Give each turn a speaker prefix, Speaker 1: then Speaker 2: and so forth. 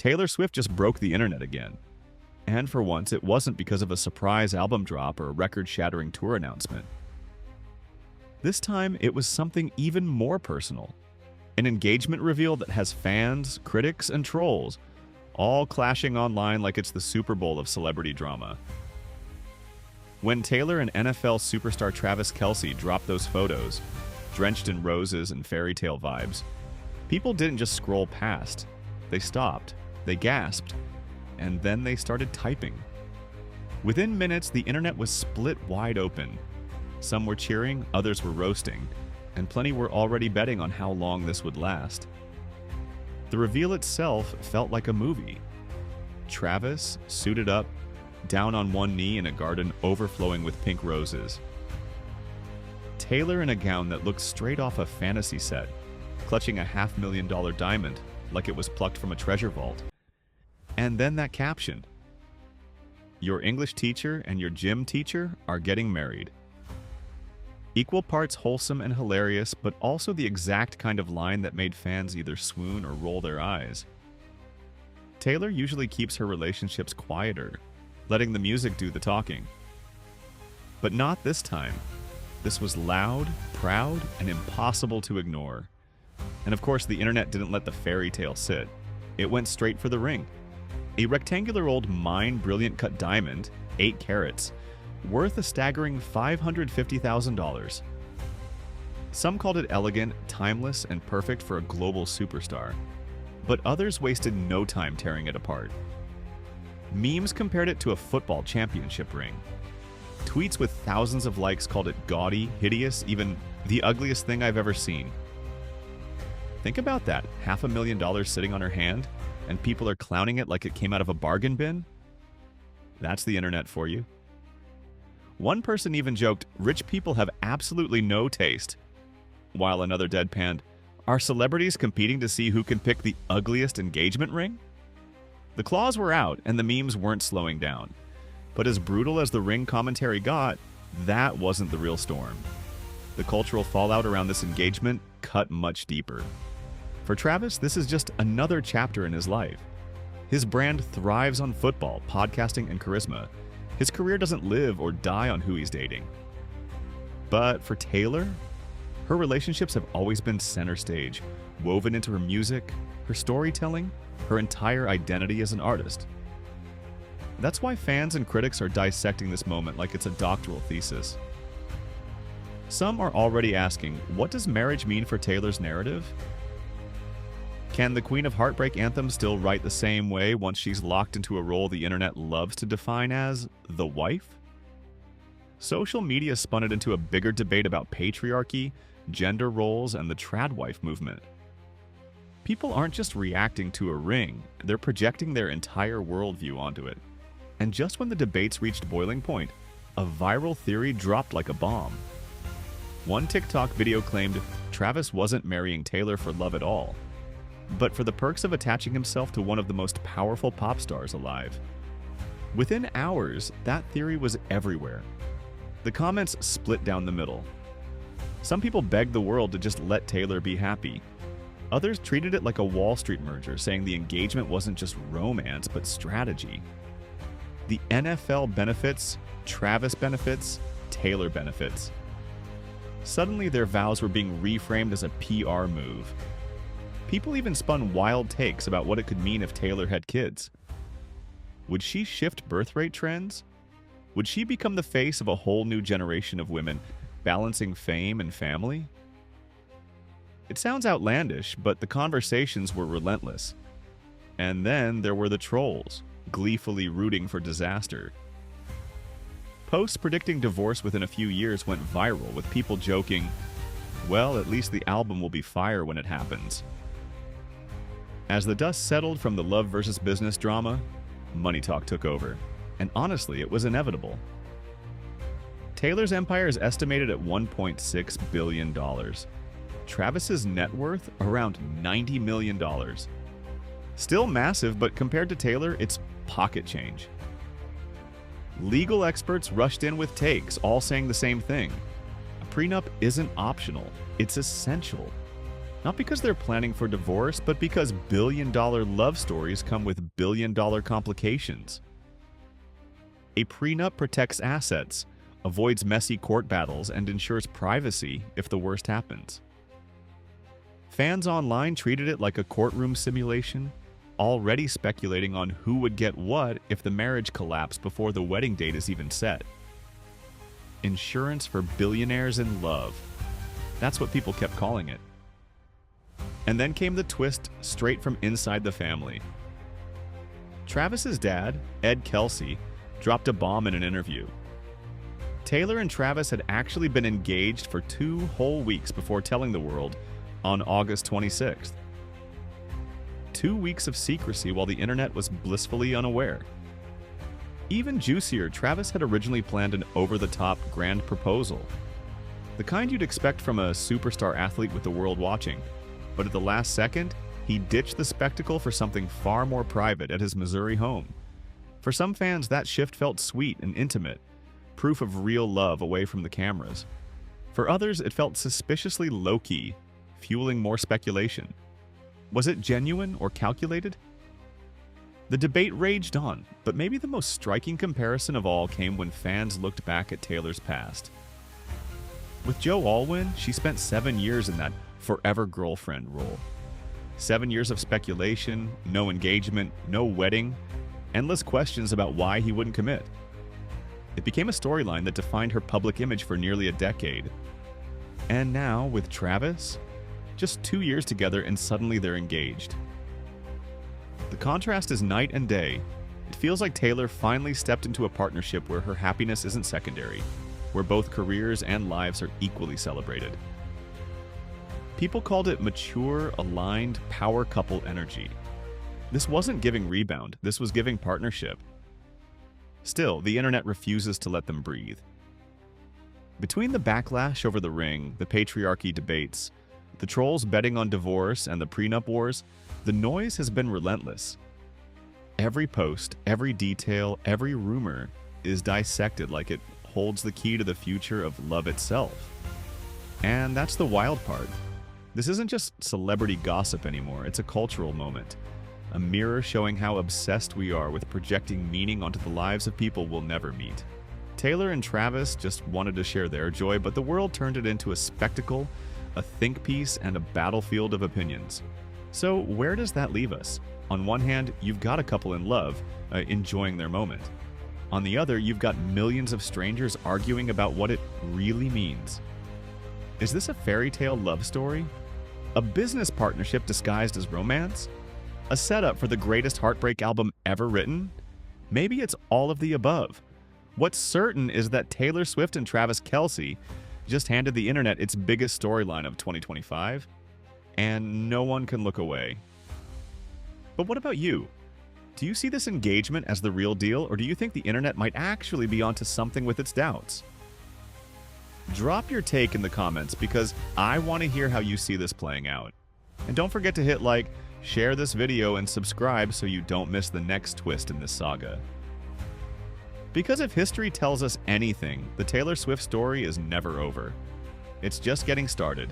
Speaker 1: Taylor Swift just broke the internet again. And for once, it wasn't because of a surprise album drop or a record-shattering tour announcement. This time, it was something even more personal. An engagement reveal that has fans, critics, and trolls all clashing online like it's the Super Bowl of celebrity drama. When Taylor and NFL superstar Travis Kelce dropped those photos, drenched in roses and fairy tale vibes, people didn't just scroll past. They stopped, they gasped, and then they started typing. Within minutes, the internet was split wide open. Some were cheering, others were roasting, and plenty were already betting on how long this would last. The reveal itself felt like a movie. Travis, suited up, down on one knee in a garden overflowing with pink roses. Taylor in a gown that looked straight off a fantasy set, clutching a $500,000 diamond like it was plucked from a treasure vault. And then that caption: "Your English teacher and your gym teacher are getting married." Equal parts wholesome and hilarious, but also the exact kind of line that made fans either swoon or roll their eyes. Taylor usually keeps her relationships quieter, letting the music do the talking. But not this time. This was loud, proud, and impossible to ignore. And of course, the internet didn't let the fairy tale sit. It went straight for the ring. A rectangular old mine brilliant cut diamond, 8 carats, worth a staggering $550,000. Some called it elegant, timeless, and perfect for a global superstar. But others wasted no time tearing it apart. Memes compared it to a football championship ring. Tweets with thousands of likes called it gaudy, hideous, even the ugliest thing I've ever seen. Think about that, $500,000 sitting on her hand, and people are clowning it like it came out of a bargain bin? That's the internet for you. One person even joked, "Rich people have absolutely no taste," while another deadpanned, "Are celebrities competing to see who can pick the ugliest engagement ring?" The claws were out, and the memes weren't slowing down. But as brutal as the ring commentary got, that wasn't the real storm. The cultural fallout around this engagement cut much deeper. For Travis, this is just another chapter in his life. His brand thrives on football, podcasting, and charisma. His career doesn't live or die on who he's dating. But for Taylor, her relationships have always been center stage, woven into her music, her storytelling, her entire identity as an artist. That's why fans and critics are dissecting this moment like it's a doctoral thesis. Some are already asking, what does marriage mean for Taylor's narrative? Can the Queen of Heartbreak anthem still write the same way once she's locked into a role the internet loves to define as the wife? Social media spun it into a bigger debate about patriarchy, gender roles, and the tradwife movement. People aren't just reacting to a ring, they're projecting their entire worldview onto it. And just when the debates reached boiling point, a viral theory dropped like a bomb. One TikTok video claimed Travis wasn't marrying Taylor for love at all, but for the perks of attaching himself to one of the most powerful pop stars alive. Within hours, that theory was everywhere. The comments split down the middle. Some people begged the world to just let Taylor be happy. Others treated it like a Wall Street merger, saying the engagement wasn't just romance, but strategy. The NFL benefits, Travis benefits, Taylor benefits. Suddenly, their vows were being reframed as a PR move. People even spun wild takes about what it could mean if Taylor had kids. Would she shift birth rate trends? Would she become the face of a whole new generation of women, balancing fame and family? It sounds outlandish, but the conversations were relentless. And then there were the trolls, gleefully rooting for disaster. Posts predicting divorce within a few years went viral, with people joking, "Well, at least the album will be fire when it happens." As the dust settled from the love versus business drama, money talk took over. And honestly, it was inevitable. Taylor's empire is estimated at $1.6 billion. Travis's net worth around $90 million. Still massive, but compared to Taylor, it's pocket change. Legal experts rushed in with takes, all saying the same thing. A prenup isn't optional, it's essential. Not because they're planning for divorce, but because billion-dollar love stories come with billion-dollar complications. A prenup protects assets, avoids messy court battles, and ensures privacy if the worst happens. Fans online treated it like a courtroom simulation, already speculating on who would get what if the marriage collapsed before the wedding date is even set. Insurance for billionaires in love. That's what people kept calling it. And then came the twist straight from inside the family. Travis's dad, Ed Kelsey, dropped a bomb in an interview. Taylor and Travis had actually been engaged for 2 whole weeks before telling the world on August 26th. 2 weeks of secrecy while the internet was blissfully unaware. Even juicier, Travis had originally planned an over-the-top grand proposal. The kind you'd expect from a superstar athlete with the world watching. But at the last second, he ditched the spectacle for something far more private at his Missouri home. For some fans, that shift felt sweet and intimate, proof of real love away from the cameras. For others, it felt suspiciously low-key, fueling more speculation. Was it genuine or calculated? The debate raged on, but maybe the most striking comparison of all came when fans looked back at Taylor's past. With Joe Alwyn, she spent 7 years in that forever girlfriend role. 7 years of speculation, no engagement, no wedding, endless questions about why he wouldn't commit. It became a storyline that defined her public image for nearly a decade. And now, with Travis, just 2 years together and suddenly they're engaged. The contrast is night and day. It feels like Taylor finally stepped into a partnership where her happiness isn't secondary, where both careers and lives are equally celebrated. People called it mature, aligned, power couple energy. This wasn't giving rebound, this was giving partnership. Still, the internet refuses to let them breathe. Between the backlash over the ring, the patriarchy debates, the trolls betting on divorce, and the prenup wars, the noise has been relentless. Every post, every detail, every rumor is dissected like it holds the key to the future of love itself. And that's the wild part. This isn't just celebrity gossip anymore, it's a cultural moment. A mirror showing how obsessed we are with projecting meaning onto the lives of people we'll never meet. Taylor and Travis just wanted to share their joy, but the world turned it into a spectacle, a think piece, and a battlefield of opinions. So where does that leave us? On one hand, you've got a couple in love, enjoying their moment. On the other, you've got millions of strangers arguing about what it really means. Is this a fairy tale love story? A business partnership disguised as romance? A setup for the greatest heartbreak album ever written? Maybe it's all of the above. What's certain is that Taylor Swift and Travis Kelce just handed the internet its biggest storyline of 2025, and no one can look away. But what about you? Do you see this engagement as the real deal, or do you think the internet might actually be onto something with its doubts? Drop your take in the comments because I want to hear how you see this playing out. And don't forget to hit like, share this video, and subscribe so you don't miss the next twist in this saga. Because if history tells us anything, the Taylor Swift story is never over. It's just getting started.